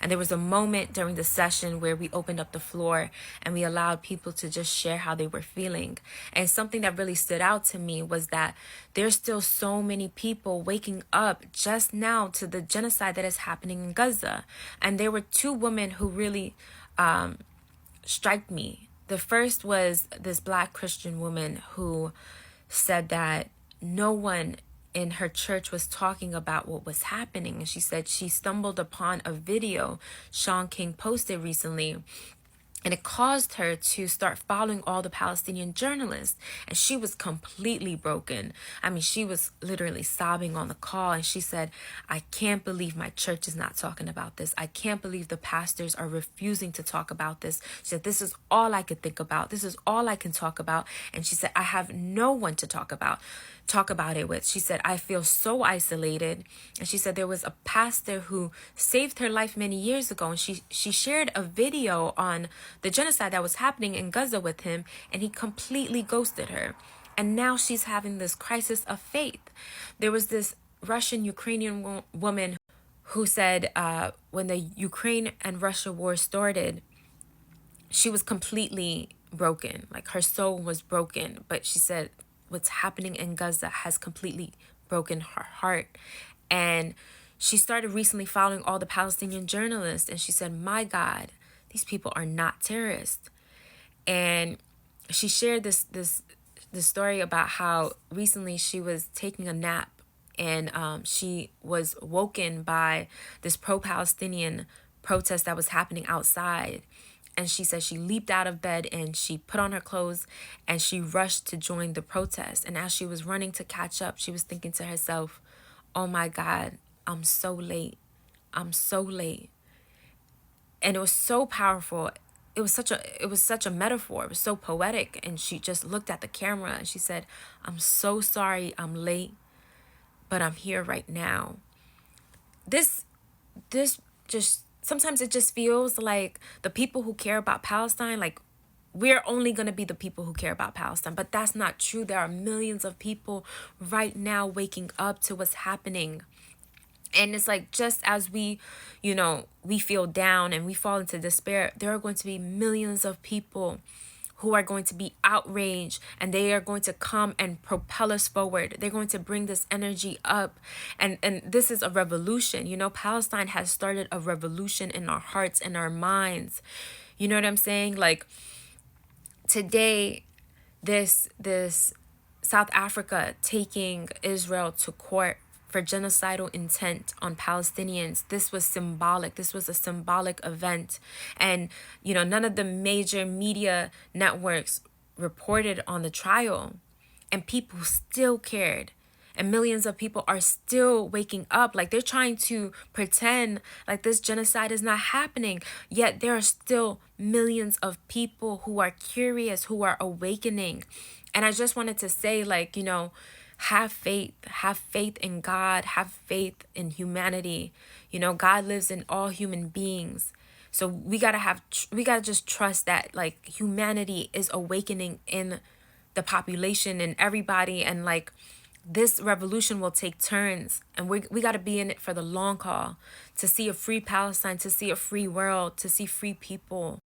And there was a moment during the session where we opened up the floor and we allowed people to just share how they were feeling. And something that really stood out to me was that there's still so many people waking up just now to the genocide that is happening in Gaza. And there were two women who really struck me. The first was this Black Christian woman who said that no one in her church was talking about what was happening. And she said she stumbled upon a video Sean King posted recently, and it caused her to start following all the Palestinian journalists. And she was completely broken. I mean, she was literally sobbing on the call. And she said, I can't believe my church is not talking about this. I can't believe the pastors are refusing to talk about this. She said, this is all I could think about. This is all I can talk about. And she said, I have no one to talk about it with. She said, I feel so isolated. And she said there was a pastor who saved her life many years ago, and she shared a video on the genocide that was happening in Gaza with him, and he completely ghosted her. And now she's having this crisis of faith. There was this Russian-Ukrainian woman who said when the Ukraine and Russia war started, she was completely broken. Like, her soul was broken. But she said what's happening in Gaza has completely broken her heart. And she started recently following all the Palestinian journalists, and she said, my God, these people are not terrorists. And she shared this story about how recently she was taking a nap, and she was woken by this pro-Palestinian protest that was happening outside. And she said she leaped out of bed and she put on her clothes and she rushed to join the protest. And as she was running to catch up, she was thinking to herself, oh my God, I'm so late. I'm so late. And it was so powerful. It was such a metaphor. It was so poetic. And she just looked at the camera and she said, I'm so sorry I'm late, but I'm here right now. This just, sometimes it just feels like the people who care about Palestine, like, we're only going to be the people who care about Palestine. But that's not true. There are millions of people right now waking up to what's happening. And it's like, just as we feel down and we fall into despair, there are going to be millions of people who are going to be outraged, and they are going to come and propel us forward. They're going to bring this energy up. And this is a revolution. Palestine has started a revolution in our hearts and our minds. You know what I'm saying? Like, today, this South Africa taking Israel to court for genocidal intent on Palestinians. This was symbolic. This was a symbolic event. And, none of the major media networks reported on the trial. And people still cared. And millions of people are still waking up. Like, they're trying to pretend like this genocide is not happening. Yet there are still millions of people who are curious, who are awakening. And I just wanted to say, like, have faith in God, have faith in humanity. God lives in all human beings. So we gotta just trust that, like, humanity is awakening in the population and everybody. And, like, this revolution will take turns, and we gotta be in it for the long haul, to see a free Palestine, to see a free world, to see free people.